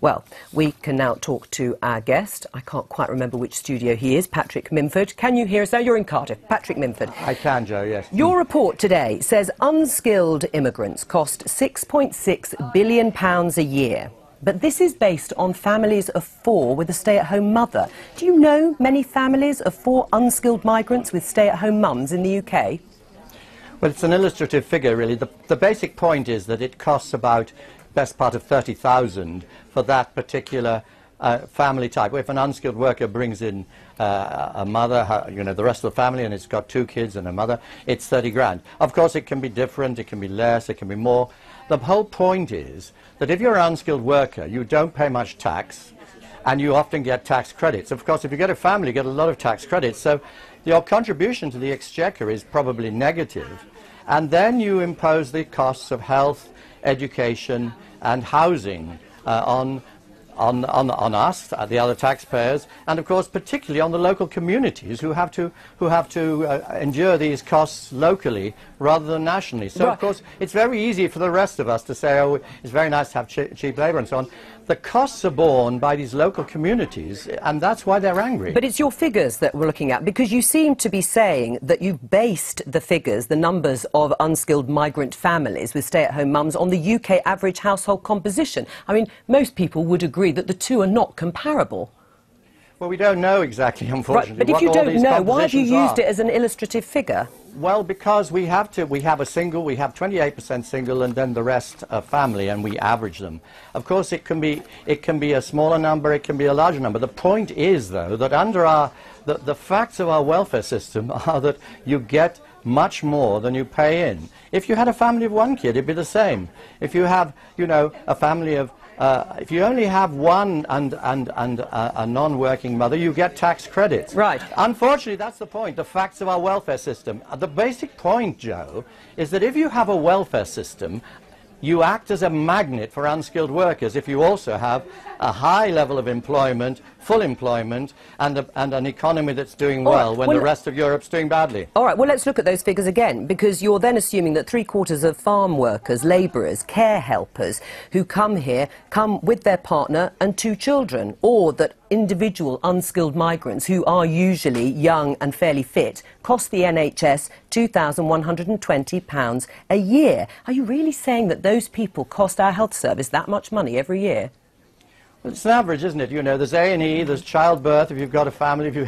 Well, we can now talk to our guest. I can't quite remember which studio he is, Patrick Minford. Can you hear us now? You're in Cardiff. Patrick Minford. I can, Joe, yes. Your report today says unskilled immigrants cost £6.6 billion a year. But this is based on families of 4 with a stay-at-home mother. Do you know many families of 4 unskilled migrants with stay-at-home mums in the UK? Well, it's an illustrative figure, really. The basic point is that it costs about best part of 30,000 for that particular family type. If an unskilled worker brings in a mother, the rest of the family, and it's got 2 kids and a mother, it's 30 grand. Of course, it can be different, it can be less, it can be more. The whole point is that if you're an unskilled worker, you don't pay much tax, and you often get tax credits. Of course, if you get a family, you get a lot of tax credits, so your contribution to the exchequer is probably negative. And then you impose the costs of health, education and housing on us, the other taxpayers, and of course particularly on the local communities who have to endure these costs locally rather than nationally. So of course it's very easy for the rest of us to say, oh, it's very nice to have cheap labour and so on. The costs are borne by these local communities, and that's why they're angry. But it's your figures that we're looking at, because you seem to be saying that you've based the figures, the numbers of unskilled migrant families with stay-at-home mums, on the UK average household composition. I mean, most people would agree that the two are not comparable. Well, we don't know exactly, unfortunately. Right, but if you don't know, why have you used it as an illustrative figure? Well, because we have 28% single, and then the rest are family, and we average them. Of course, it can be a smaller number, it can be a larger number. The point is, though, that under the facts of our welfare system are that you get much more than you pay in. If you had a family of 1 kid, it'd be the same. If you have, a family of if you only have one and a non-working mother, you get tax credits. Right. Unfortunately, that's the point, the facts of our welfare system. The basic point, Joe, is that if you have a welfare system, you act as a magnet for unskilled workers if you also have a high level of employment, full employment, and an economy that's doing well when the rest of Europe's doing badly. All right, well, let's look at those figures again, because you're then assuming that 3/4 of farm workers, labourers, care helpers who come here come with their partner and 2 children, or that individual unskilled migrants who are usually young and fairly fit cost the NHS £2,120 a year. Are you really saying that those people cost our health service that much money every year? Well, it's an average, isn't it? There's A&E, there's childbirth if you've got a family, if you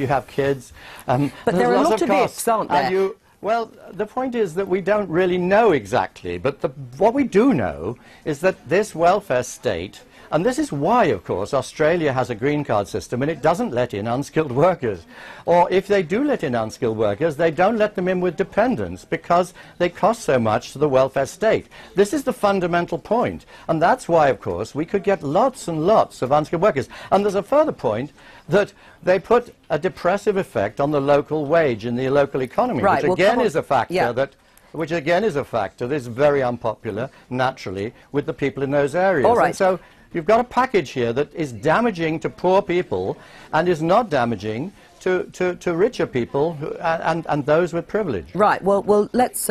have kids. But there are a lot of ifs, aren't there? Well, the point is that we don't really know exactly, but what we do know is that this welfare state, and this is why, of course, Australia has a green card system and it doesn't let in unskilled workers. Or if they do let in unskilled workers, they don't let them in with dependents because they cost so much to the welfare state. This is the fundamental point. And that's why, of course, we could get lots and lots of unskilled workers. And there's a further point that they put a depressive effect on the local wage in the local economy, right, which again is a factor which again is a factor that's very unpopular, naturally, with the people in those areas. All right. And so you've got a package here that is damaging to poor people and is not damaging to richer people and those with privilege. Right, well let's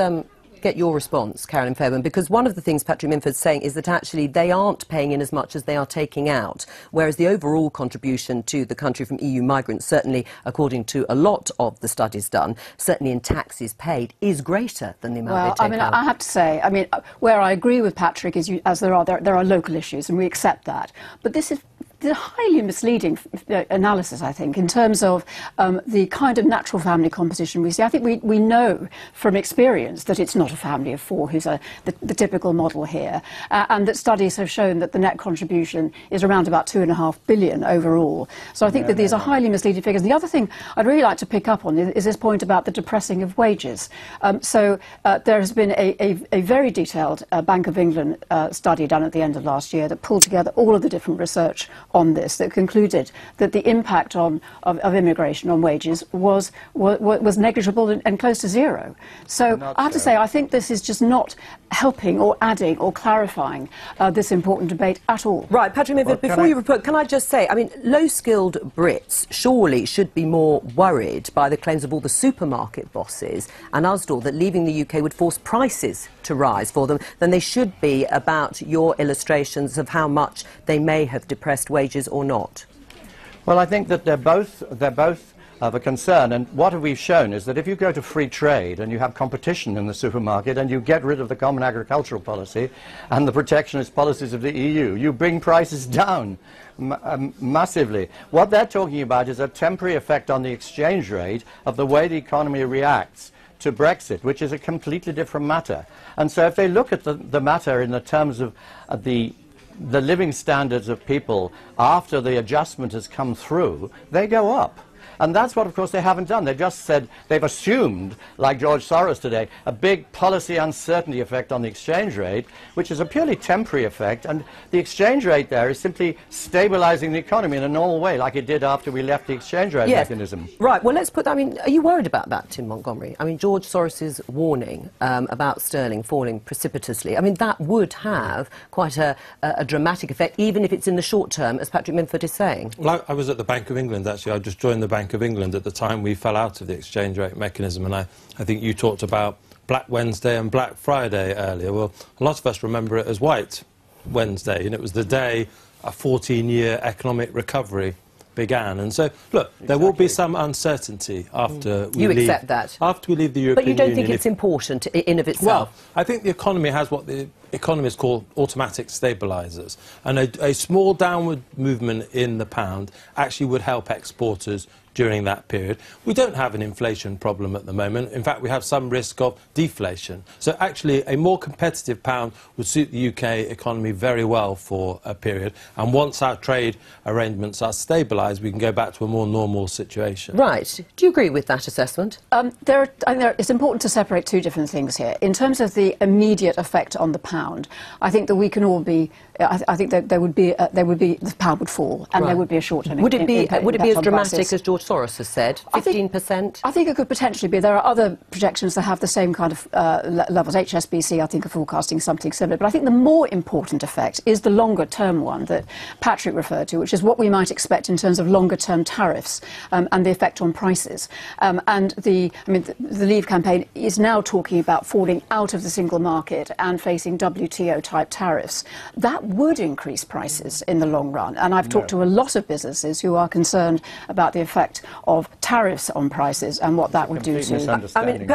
get your response, Carolyn Fairbairn, because one of the things Patrick Minford's saying is that actually they aren't paying in as much as they are taking out, whereas the overall contribution to the country from EU migrants, certainly according to a lot of the studies done, certainly in taxes paid, is greater than the amount they take out. I have to say, where I agree with Patrick is, there are local issues, and we accept that. But this is a highly misleading analysis, I think, in terms of the kind of natural family composition we see. I think we know from experience that it's not a family of 4 who's the typical model here, and that studies have shown that the net contribution is around about £2.5 billion overall. So I think that these are highly misleading figures. And the other thing I'd really like to pick up on is this point about the depressing of wages. There has been a very detailed Bank of England study done at the end of last year that pulled together all of the different research on this that concluded that the impact of immigration on wages was negligible and close to zero. So I have to say, I think this is just not helping or adding or clarifying this important debate at all. Right, Patrick Minford, before you report, can I just say, I mean, low-skilled Brits surely should be more worried by the claims of all the supermarket bosses and Usdaw that leaving the UK would force prices to rise for them than they should be about your illustrations of how much they may have depressed wages or not. Well, I think that they're both of a concern, and what we've shown is that if you go to free trade and you have competition in the supermarket and you get rid of the common agricultural policy and the protectionist policies of the EU, you bring prices down massively. What they're talking about is a temporary effect on the exchange rate of the way the economy reacts to Brexit, which is a completely different matter. And so if they look at the matter in the terms of the living standards of people after the adjustment has come through, they go up. And that's what, of course, they haven't done. They've just said, they've assumed, like George Soros today, a big policy uncertainty effect on the exchange rate, which is a purely temporary effect. And the exchange rate there is simply stabilizing the economy in a normal way, like it did after we left the exchange rate mechanism. Right, well, let's put that, I mean, are you worried about that, Tim Montgomery? I mean, George Soros's warning about sterling falling precipitously, I mean, that would have quite a dramatic effect, even if it's in the short term, as Patrick Minford is saying. Well, I was at the Bank of England, actually. I just joined the Bank of England at the time we fell out of the exchange rate mechanism, and I think you talked about Black Wednesday and Black Friday earlier. Well, a lot of us remember it as White Wednesday, and it was the day a 14-year economic recovery began. And so, look, there will be some uncertainty after we leave. You accept that? After we leave the European Union. But you don't think it's important in of itself? Well, I think the economy has what the economists call automatic stabilisers. And a small downward movement in the pound actually would help exporters during that period. We don't have an inflation problem at the moment. In fact, we have some risk of deflation. So actually, a more competitive pound would suit the UK economy very well for a period. And once our trade arrangements are stabilised, we can go back to a more normal situation. Right. Do you agree with that assessment? It's important to separate two different things here. In terms of the immediate effect on the pound, I think that we can all be. I think that the pound would fall, and there would be a short-term impact. Would it be as dramatic as George Soros has said? 15%? I think it could potentially be. There are other projections that have the same kind of levels. HSBC, I think, are forecasting something similar. But I think the more important effect is the longer-term one that Patrick referred to, which is what we might expect in terms of longer-term tariffs and the effect on prices. And the Leave campaign is now talking about falling out of the single market and facing WTO-type tariffs. That would increase prices in the long run. And I've talked to a lot of businesses who are concerned about the effect of tariffs on prices and what that would do to... I mean,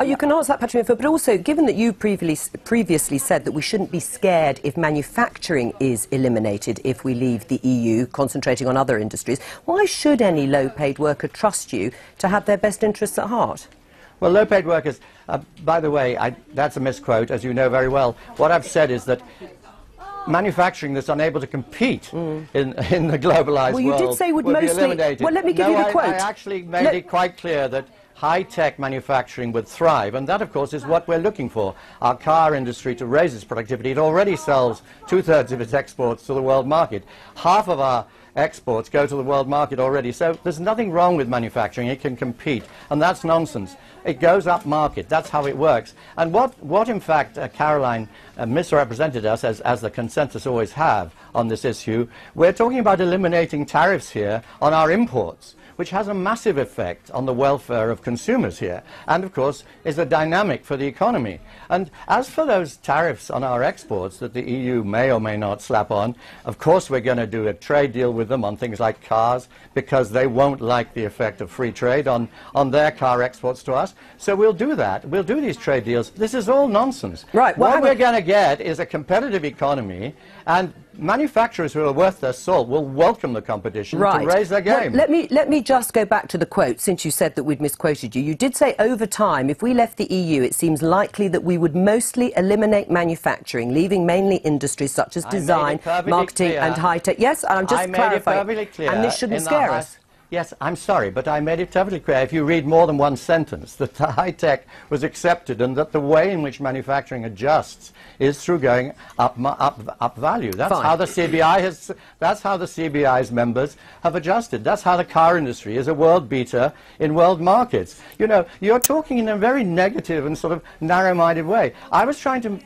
you can answer that, Patrick, but also, given that you previously said that we shouldn't be scared if manufacturing is eliminated if we leave the EU, concentrating on other industries, why should any low-paid worker trust you to have their best interests at heart? Well, low-paid workers, by the way, that's a misquote, as you know very well. What I've said is that manufacturing that's unable to compete in the globalised world well, you did say would be eliminated. Well, let me give you the quote. I actually made it quite clear that high-tech manufacturing would thrive, and that, of course, is what we're looking for. Our car industry to raise its productivity. It already sells 2/3 of its exports to the world market. Half of our exports go to the world market already. So there's nothing wrong with manufacturing. It can compete, and that's nonsense. It goes up market. That's how it works. And what in fact, Caroline misrepresented us, as the consensus always have on this issue, we're talking about eliminating tariffs here on our imports, which has a massive effect on the welfare of consumers here, and of course is a dynamic for the economy. And as for those tariffs on our exports that the EU may or may not slap on, of course we're going to do a trade deal with them on things like cars, because they won't like the effect of free trade on their car exports to us. So we'll do that. We'll do these trade deals. This is all nonsense. Right. What we're going to get is a competitive economy, and manufacturers who are worth their salt will welcome the competition to raise their game. Well, let me just go back to the quote, since you said that we'd misquoted you. You did say, over time, if we left the EU, it seems likely that we would mostly eliminate manufacturing, leaving mainly industries such as design, marketing and high-tech. Yes, I'm just clarifying. Perfectly clear. And this shouldn't scare us. Yes, I'm sorry, but I made it perfectly clear, if you read more than one sentence, that the high-tech was accepted and that the way in which manufacturing adjusts is through going up value. That's Fine. how the CBI has. That's how the CBI's members have adjusted. That's how the car industry is a world beater in world markets. You know, you're talking in a very negative and sort of narrow-minded way. I was trying to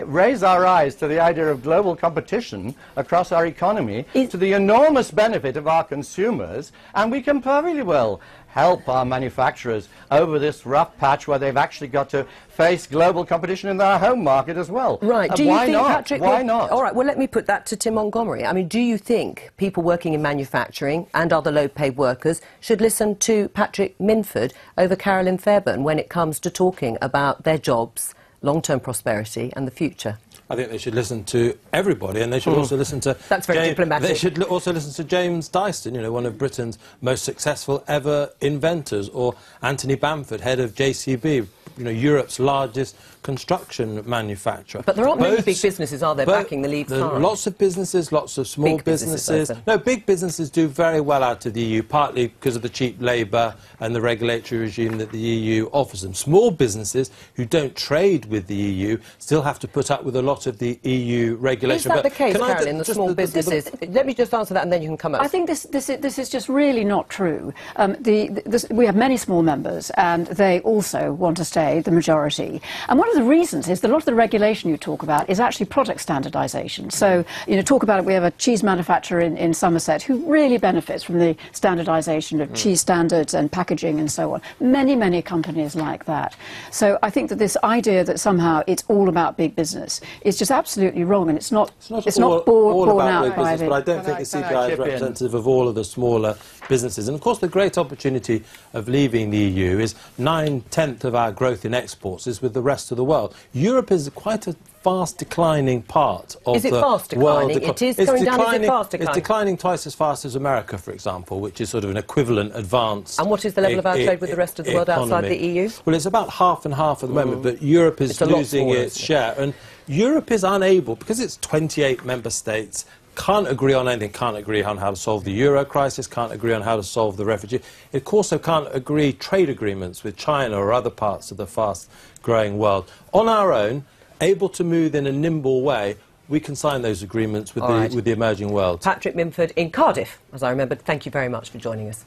raise our eyes to the idea of global competition across our economy, to the enormous benefit of our consumers. And we can perfectly well help our manufacturers over this rough patch where they've actually got to face global competition in their home market as well. Right. Do you why think, not? Patrick, why not? All right, well, let me put that to Tim Montgomery. I mean, do you think people working in manufacturing and other low-paid workers should listen to Patrick Minford over Carolyn Fairbairn when it comes to talking about their jobs, long-term prosperity and the future? I think they should listen to everybody, and they should also listen to... That's very diplomatic. They should also listen to James Dyston, you know, one of Britain's most successful ever inventors, or Anthony Bamford, head of JCB, you know, Europe's largest construction manufacturer. But there aren't many big businesses, are there, backing the Leave card? Lots of businesses, lots of small businesses. No, big businesses do very well out of the EU, partly because of the cheap labour and the regulatory regime that the EU offers them. Small businesses who don't trade with the EU still have to put up with a lot of the EU regulation. Is that the case, Carolyn, the small businesses? Let me just answer that and then you can come up. I think this is just really not true. We have many small members and they also want to stay the majority. And one of the reasons is that a lot of the regulation you talk about is actually product standardisation. So, you know, talk about it, we have a cheese manufacturer in Somerset who really benefits from the standardisation of cheese standards and packaging and so on. Many, many companies like that. So I think that this idea that somehow it's all about big business is just absolutely wrong, and it's not borne out by the... But I don't think the CPI is representative of all of the smaller businesses. And of course the great opportunity of leaving the EU is 9/10 of our growth in exports is with the rest of the world. Europe is quite a fast declining part of the world. Is it fast declining? It is going down, is it fast declining? It's declining twice as fast as America, for example, which is sort of an equivalent advance. And what is the level of our trade with the rest of the world outside the EU? Well, it's about half and half at the moment, but Europe is losing its share. And Europe is unable, because it's 28 member states, can't agree on anything, can't agree on how to solve the euro crisis, can't agree on how to solve the refugee. It also can't agree trade agreements with China or other parts of the fast-growing world. On our own, able to move in a nimble way, we can sign those agreements with the emerging world. Patrick Minford in Cardiff, as I remembered. Thank you very much for joining us.